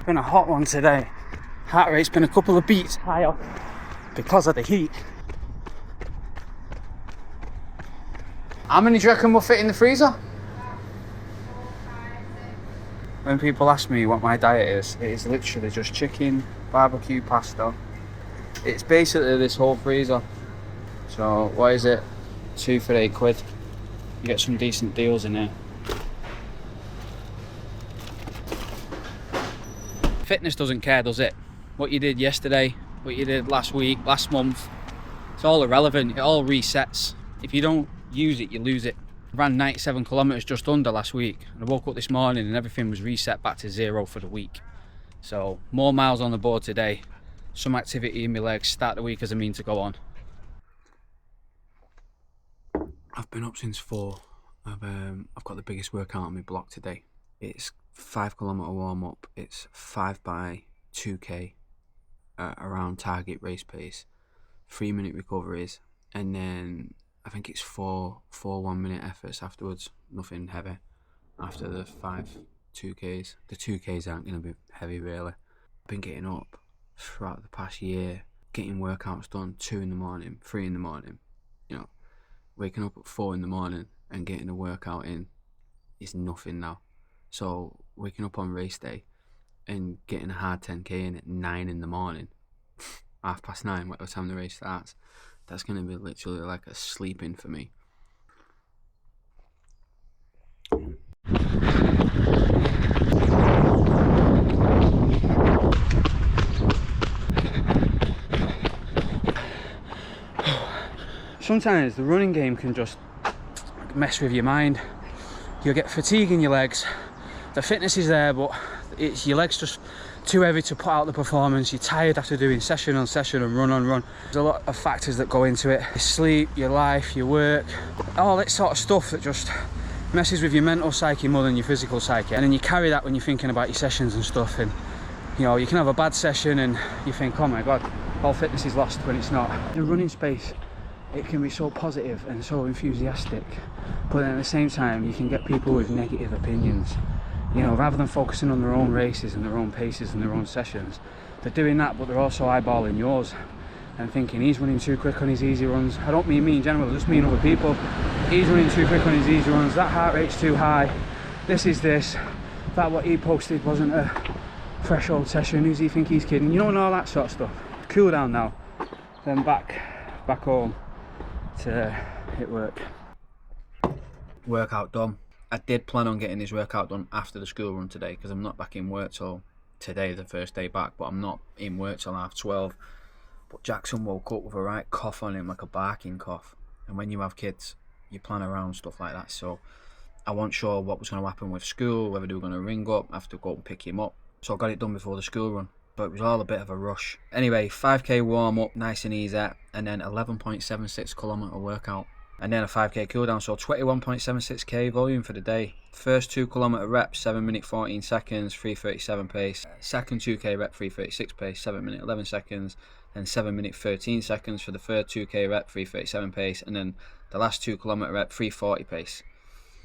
Been a hot one today. Heart rate's been a couple of beats higher because of the heat. How many do you reckon will fit in the freezer? When people ask me what my diet is, it is literally just chicken, barbecue, pasta. It's basically this whole freezer. So what is it? 2 for £8. You get some decent deals in here. Fitness doesn't care, does it? What you did yesterday, what you did last week, last month, it's all irrelevant. It all resets. If you don't use it, you lose it. I ran 97 kilometers just under last week, and I woke up this morning and everything was reset back to 0 for the week. So more miles on the board today, some activity in my legs, start the week as I mean to go on. I've been up since 4. I've got the biggest workout on my block today. It's 5 kilometer warm up. It's 5 by 2k around target race pace, 3-minute recoveries, and then I think it's 4 1-minute efforts afterwards. Nothing heavy after the 5 2Ks. The 2Ks aren't going to be heavy really. I've been getting up throughout the past year, getting workouts done 2 in the morning, 3 in the morning. You know, waking up at 4 in the morning and getting a workout in is nothing now. So waking up on race day and getting a hard 10k in at 9 in the morning, 9:30, whatever time the race starts, that's going to be literally like a sleep-in for me. Sometimes the running game can just mess with your mind. You'll get fatigue in your legs. The fitness is there, but it's your legs just too heavy to put out the performance. You're tired after doing session on session and run on run. There's a lot of factors that go into it. Your sleep, your life, your work, all that sort of stuff that just messes with your mental psyche more than your physical psyche. And then you carry that when you're thinking about your sessions and stuff. And you know, you can have a bad session and you think, oh my God, all fitness is lost, when it's not. The running space, it can be so positive and so enthusiastic, but then at the same time you can get people with negative opinions. You know, rather than focusing on their own races and their own paces and their own sessions, they're doing that, but they're also eyeballing yours and thinking he's running too quick on his easy runs. I don't mean me in general, I just mean other people. He's running too quick on his easy runs, that heart rate's too high, this is this, that what he posted wasn't a threshold session, who's he think he's kidding? You know, and all that sort of stuff. Cool down now, then back home to hit work. Workout done. I did plan on getting this workout done after the school run today because I'm not back in work till today, the first day back, but I'm not in work till 12:30. But Jackson woke up with a right cough on him, like a barking cough. And when you have kids, you plan around stuff like that. So I wasn't sure what was going to happen with school, whether they were going to ring up, I have to go and pick him up. So I got it done before the school run. But it was all a bit of a rush. Anyway, 5k warm up, nice and easy, and then 11.76 kilometer workout. And then a 5k cool down, so 21.76k volume for the day. First 2 kilometer reps, 7 minute 14 seconds, 3:37 pace. Second 2k rep, 3:36 pace, 7 minute 11 seconds. Then 7 minute 13 seconds for the third 2k rep, 3:37 pace. And then the last 2 kilometer rep, 3:40 pace,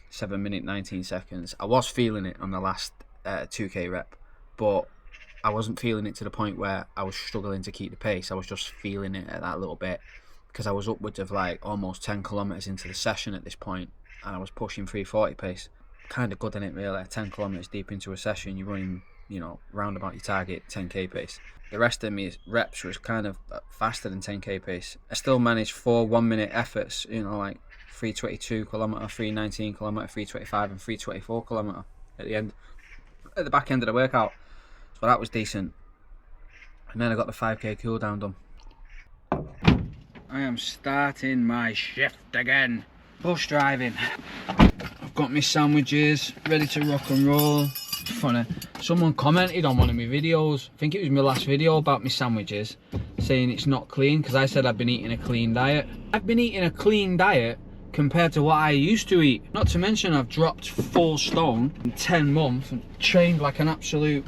7 minute 19 seconds. I was feeling it on the last 2k rep, but I wasn't feeling it to the point where I was struggling to keep the pace. I was just feeling it at that little bit, because I was upwards of like almost 10 kilometers into the session at this point, and I was pushing 3:40 pace. Kind of good in it really. 10 kilometers deep into a session, you're running, you know, round about your target 10k pace. The rest of me reps was kind of faster than 10k pace. I still managed 4 1-minute efforts, you know, like 3:22 kilometer, 3:19 kilometer, 3:25 and 3:24 kilometer at the back end of the workout. So that was decent. And then I got the 5k cool down done. I am starting my shift again. Bus driving. I've got my sandwiches ready to rock and roll. Funny, someone commented on one of my videos, I think it was my last video, about my sandwiches, saying it's not clean because I said I've been eating a clean diet. I've been eating a clean diet compared to what I used to eat. Not to mention I've dropped 4 stone in 10 months and trained like an absolute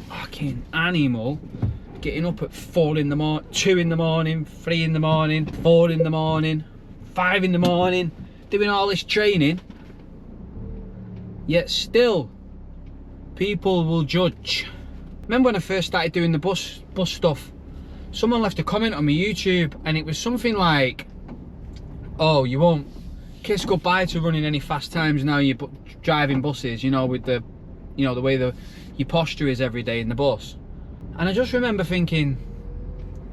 fucking animal. Getting up at 4 in the morning, 2 in the morning, 3 in the morning, 4 in the morning, 5 in the morning, doing all this training. Yet still, people will judge. remember when I first started doing the bus stuff, someone left a comment on my YouTube and it was something like, oh, you won't kiss goodbye to running any fast times now you're driving buses, you know, with the, you know, the way your posture is every day in the bus. And I just remember thinking,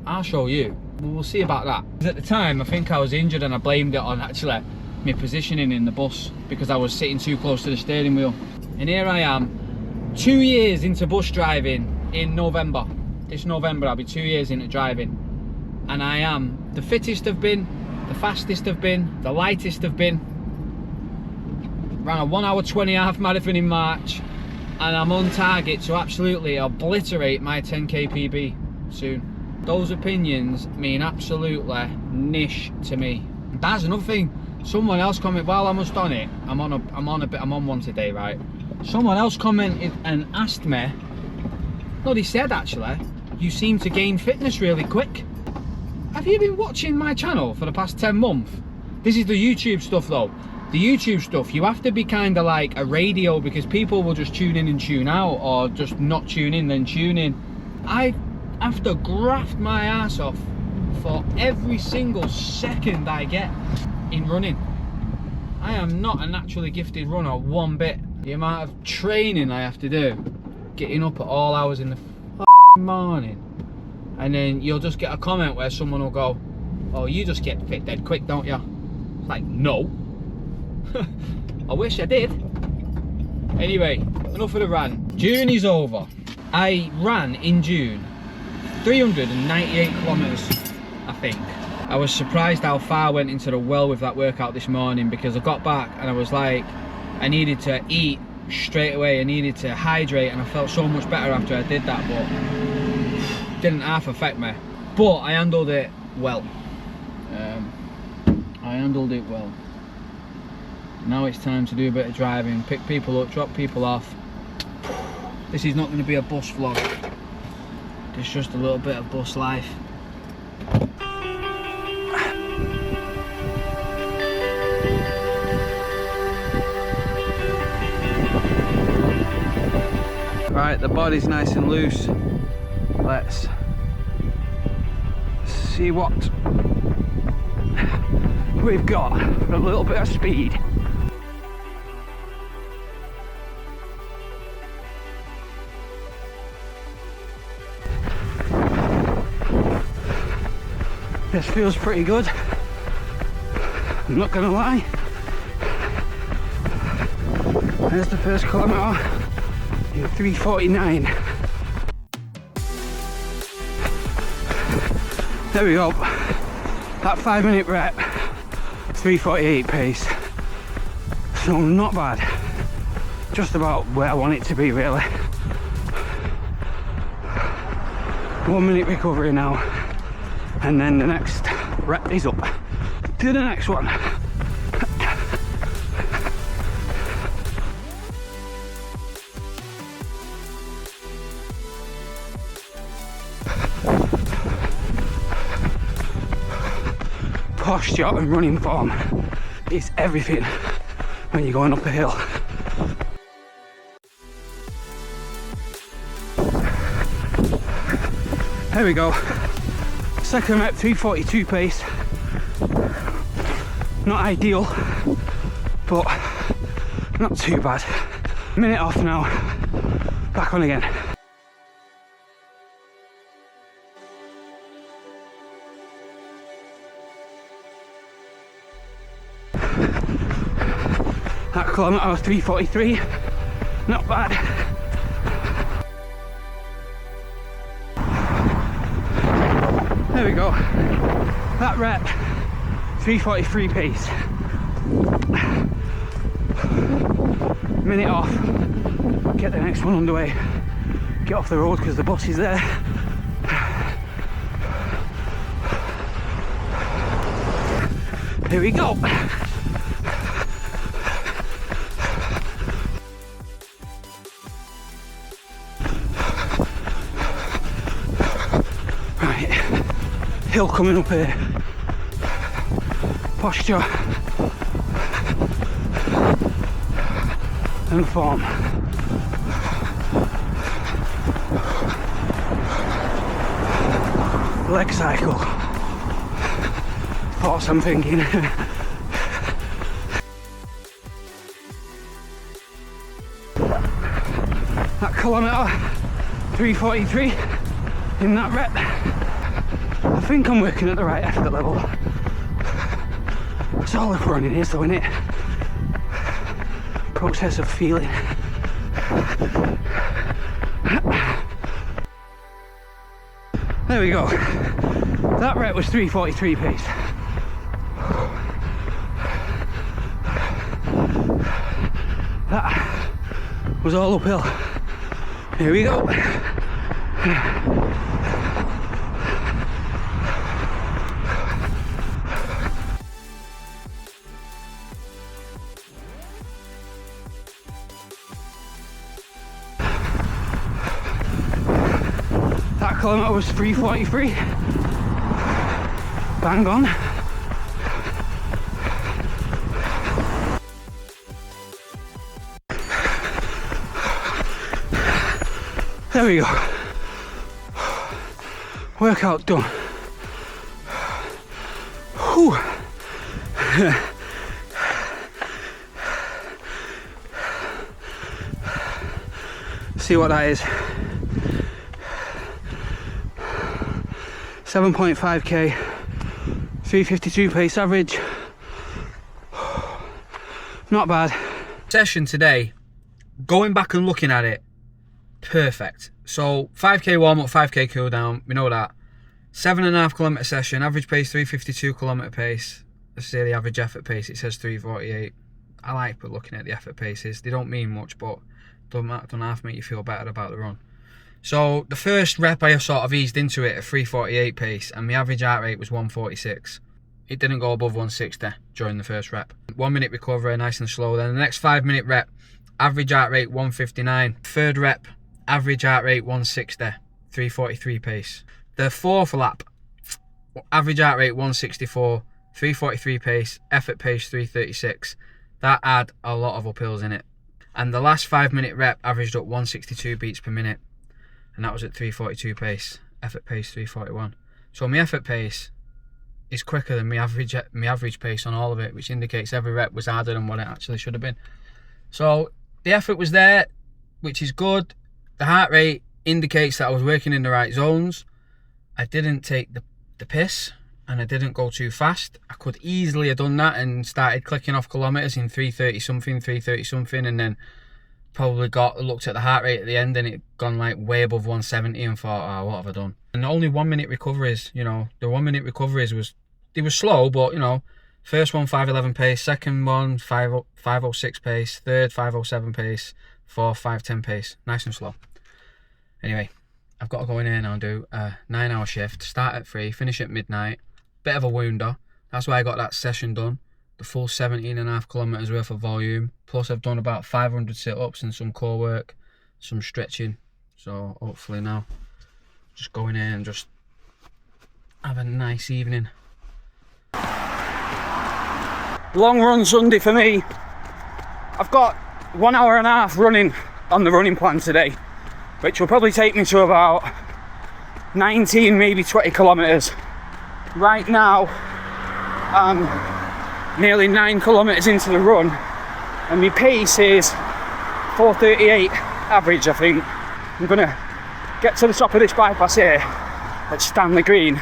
I'll show you. We'll see about that. Because at the time, I think I was injured and I blamed it on actually my positioning in the bus because I was sitting too close to the steering wheel. And here I am, 2 years into bus driving in November. This November I'll be 2 years into driving. And I am the fittest I've been, the fastest I've been, the lightest I've been. Ran a 1 hour 20 half marathon in March. And I'm on target to absolutely obliterate my 10k PB soon. Those opinions mean absolutely niche to me. That's another thing. Someone else commented while I'm just on it. I'm on one today, right? Someone else commented and asked me. No, they said actually, you seem to gain fitness really quick. Have you been watching my channel for the past 10 months? This is the YouTube stuff though. The YouTube stuff, you have to be kind of like a radio because people will just tune in and tune out, or just not tune in then tune in. I have to graft my ass off for every single second I get in running. I am not a naturally gifted runner one bit. The amount of training I have to do, getting up at all hours in the morning, and then you'll just get a comment where someone will go, oh, you just get fit dead quick, don't you? It's like, no. I wish I did. Anyway, enough of the rant. June is over. I ran in June 398 kilometers, I think. I was surprised how far I went into the well with that workout this morning, because I got back and I was like, I needed to eat straight away, I needed to hydrate, and I felt so much better after I did that, but it didn't half affect me. But I handled it well. Now it's time to do a bit of driving, pick people up, drop people off. This is not going to be a bus vlog. It's just a little bit of bus life. Right, the body's nice and loose. Let's see what we've got for a little bit of speed. This feels pretty good, I'm not gonna lie. There's the first kilometre in 3:49. There we go. That 5-minute rep, 3:48 pace. So not bad. Just about where I want it to be, really. 1 minute recovery now. And then the next rep is up to the next one. Posture and running form is everything when you're going up a hill. There we go. Second rep, 3:42 pace. Not ideal, but not too bad. Minute off now, back on again. That kilometre was 3:43, not bad. There we go. That rep, 3:43 pace. Minute off. Get the next one underway. Get off the road because the bus is there. Here we go. Hill coming up here. Posture and form. leg cycle. Thoughts I'm thinking. That kilometre 3:43 in that rep. I think I'm working at the right effort level. That's all we're running is though, isn't it? Process of feeling. There we go. That rep was 3:43 pace. That was all uphill. Here we go. That kilometre was 3:43. Bang on. There we go. Workout done. Whew. See what that is. 7.5k, 3:52 pace average. Not bad. Session today, going back and looking at it, perfect. So 5k warm up, 5k cool down, we know that. 7.5 kilometre session, average pace 3:52 kilometre pace. Let's say the average effort pace, it says 3:48. I like looking at the effort paces. They don't mean much, but don't have to make you feel better about the run. So the first rep I sort of eased into it at 3:48 pace, and my average heart rate was 146. It didn't go above 160 during the first rep. 1 minute recovery, nice and slow. Then the next 5-minute rep, average heart rate 159. Third rep, average heart rate 160, 3:43 pace. The fourth lap, average heart rate 164, 3:43 pace, effort pace 3:36. That had a lot of uphills in it. And the last 5-minute rep averaged up 162 beats per minute, and that was at 3:42 pace, effort pace 3:41. So my effort pace is quicker than my average pace on all of it, which indicates every rep was harder than what it actually should have been. So the effort was there, which is good. The heart rate indicates that I was working in the right zones. I didn't take the piss, and I didn't go too fast. I could easily have done that and started clicking off kilometres in 3:30 something, and then probably looked at the heart rate at the end and it gone like way above 170 and thought, oh, what have I done? And only 1 minute recoveries, you know, the 1 minute recoveries they were slow, but you know, first one 5:11 pace, second one 5:06 pace, third 5:07 pace, fourth 5:10 pace, nice and slow. Anyway, I've got to go in here now and do a 9-hour shift, start at 3, finish at midnight. Bit of a wounder. That's why I got that session done. The full 17.5 kilometres worth of volume. Plus I've done about 500 sit-ups and some core work, some stretching. So hopefully now, just go in here and just have a nice evening. Long run Sunday for me. I've got 1 hour and a half running on the running plan today, which will probably take me to about 19, maybe 20 kilometres. Right now, I'm nearly 9 kilometres into the run, and my pace is 4:38 average, I think. I'm gonna get to the top of this bypass here at Stanley Green,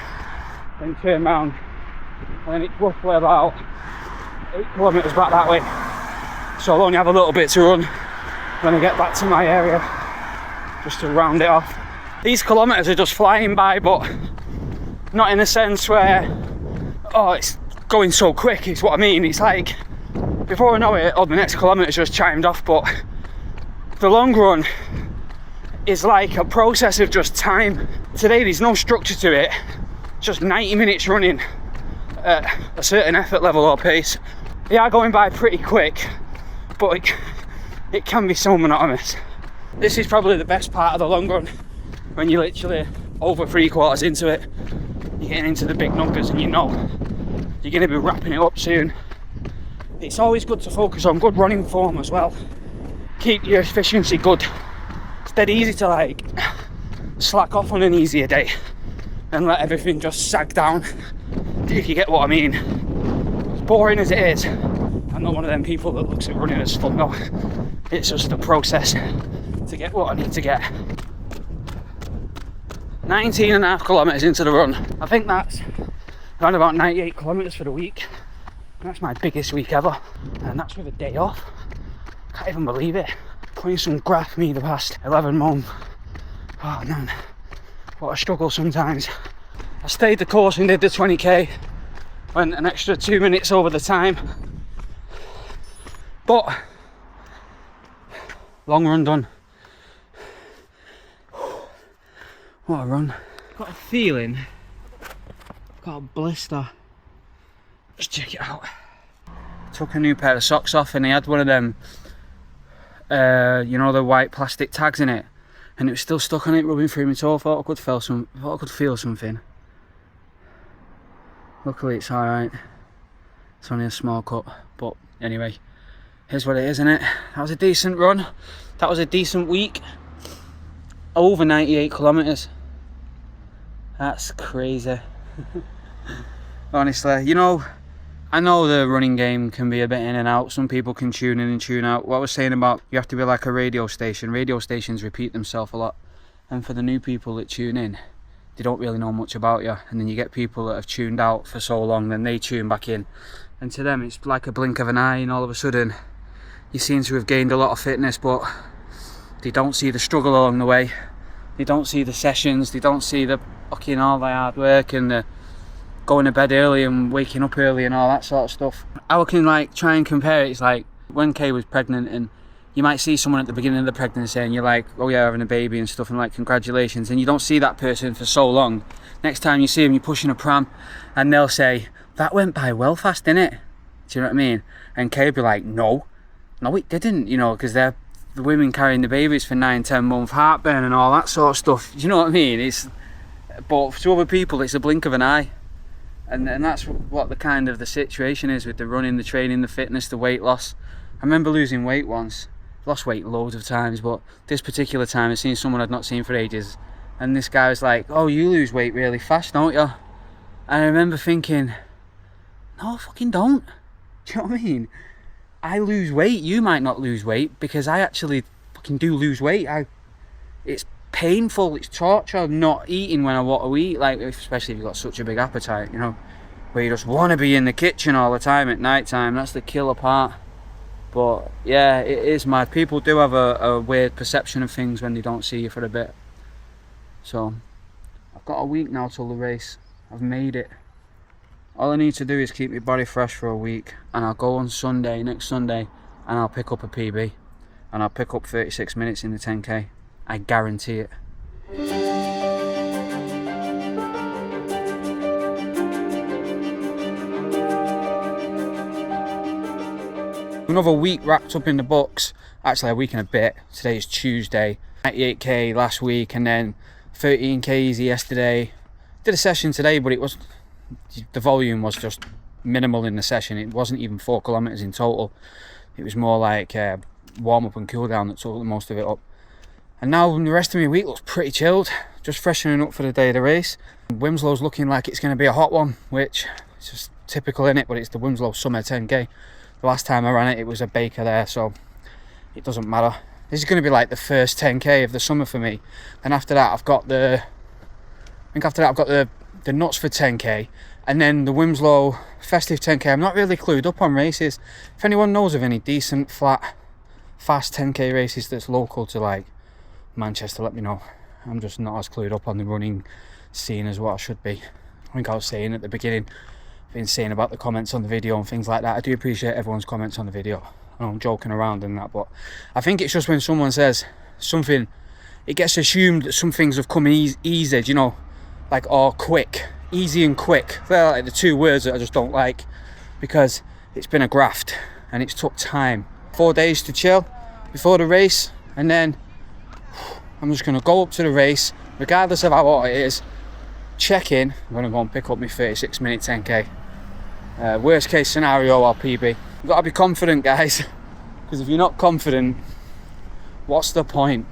then turn round, and then it's roughly about 8 kilometres back that way. So I'll only have a little bit to run when I get back to my area, just to round it off. These kilometres are just flying by, but not in a sense where, oh, it's going so quick, is what I mean. It's like, before I know it, the next kilometre's just chimed off. But the long run is like a process of just time. Today there's no structure to it, just 90 minutes running at a certain effort level or pace. They are going by pretty quick, but it can be so monotonous. This is probably the best part of the long run, when you're literally over 3/4 into it. You're getting into the big numbers and you know you're going to be wrapping it up soon. It's always good to focus on good running form as well. Keep your efficiency good. It's dead easy to like slack off on an easier day and let everything just sag down, if you get what I mean. As boring as it is, I'm not one of them people that looks at running as fun. No, it's just a process to get what I need to get. 19.5 kilometres into the run. I think that's around about 98 kilometres for the week. That's my biggest week ever, and that's with a day off. Can't even believe it. Putting some graft me the past 11 months. Oh man, what a struggle sometimes. I stayed the course and did the 20k, went an extra 2 minutes over the time, but long run done. What a run. Got a feeling, got a blister. Let's check it out. Took a new pair of socks off and they had one of them, you know, the white plastic tags in it, and it was still stuck on it, rubbing through my toe. I thought I could feel something. Luckily it's alright. It's only a small cut, but anyway, here's what it is, innit? That was a decent run. That was a decent week. Over 98 kilometres. That's crazy. Honestly, you know, I know the running game can be a bit in and out. Some people can tune in and tune out. What I was saying about you have to be like a radio station. Radio stations repeat themselves a lot. And for the new people that tune in, they don't really know much about you. And then you get people that have tuned out for so long, then they tune back in. And to them, it's like a blink of an eye, and all of a sudden, you seem to have gained a lot of fitness, but they don't see the struggle along the way. They don't see the sessions. They don't see the fucking all the hard work and the going to bed early and waking up early and all that sort of stuff. I can like try and compare it. It's like when Kay was pregnant, and you might see someone at the beginning of the pregnancy and you're like, oh yeah, having a baby and stuff, and like, congratulations, and you don't see that person for so long. Next time you see them, you're pushing a pram and they'll say, that went by well fast, didn't it? Do you know what I mean? And Kay would be like, no it didn't, you know, because they're the women carrying the babies for 9-10 months, heartburn and all that sort of stuff. Do you know what I mean? But to other people it's a blink of an eye. And that's what the kind of the situation is with the running, the training, the fitness, the weight loss. I remember losing weight once. Lost weight loads of times, but this particular time I seen someone I'd not seen for ages, and this guy was like, oh, you lose weight really fast, don't you? And I remember thinking, no, I fucking don't. Do you know what I mean? I lose weight. You might not lose weight, because I actually fucking do lose weight. It's painful, it's torture not eating when I want to eat, like especially if you've got such a big appetite, you know, where you just want to be in the kitchen all the time at night time. That's the killer part. But yeah, it is mad. People do have a weird perception of things when they don't see you for a bit. So I've got a week now till the race. I've made it. All I need to do is keep my body fresh for a week, and I'll go on Sunday, next Sunday, and I'll pick up a PB, and I'll pick up 36 minutes in the 10k. I guarantee it. Another week wrapped up in the books. Actually a week and a bit. Today is Tuesday. 98k last week, and then 13k easy yesterday. Did a session today, but the volume was just minimal in the session. It wasn't even 4 kilometers in total. It was more like warm up and cool down that took most of it up. And now the rest of my week looks pretty chilled, just freshening up for the day of the race. Wimslow's looking like it's going to be a hot one, which is just typical in it, but it's the Winslow Summer 10k. The last time I ran it, it was a baker there, so it doesn't matter. This is going to be like the first 10k of the summer for me. And after that, I've got the nuts for 10k, and then the Winslow festive 10k. I'm not really clued up on races. If anyone knows of any decent, flat, fast 10k races that's local to like Manchester, let me know. I'm just not as clued up on the running scene as what I should be. I think I was saying at the beginning, I've been saying about the comments on the video and things like that. I do appreciate everyone's comments on the video. I know I'm joking around and that, but I think it's just when someone says something, it gets assumed that some things have come easy, you know, like, or quick. Easy and quick. They're like the two words that I just don't like, because it's been a graft and it's took time. 4 days to chill before the race, and then I'm just going to go up to the race, regardless of how hot it is, check in. I'm going to go and pick up my 36 minute 10k. Worst case scenario, I'll PB. You've got to be confident, guys, because if you're not confident, what's the point?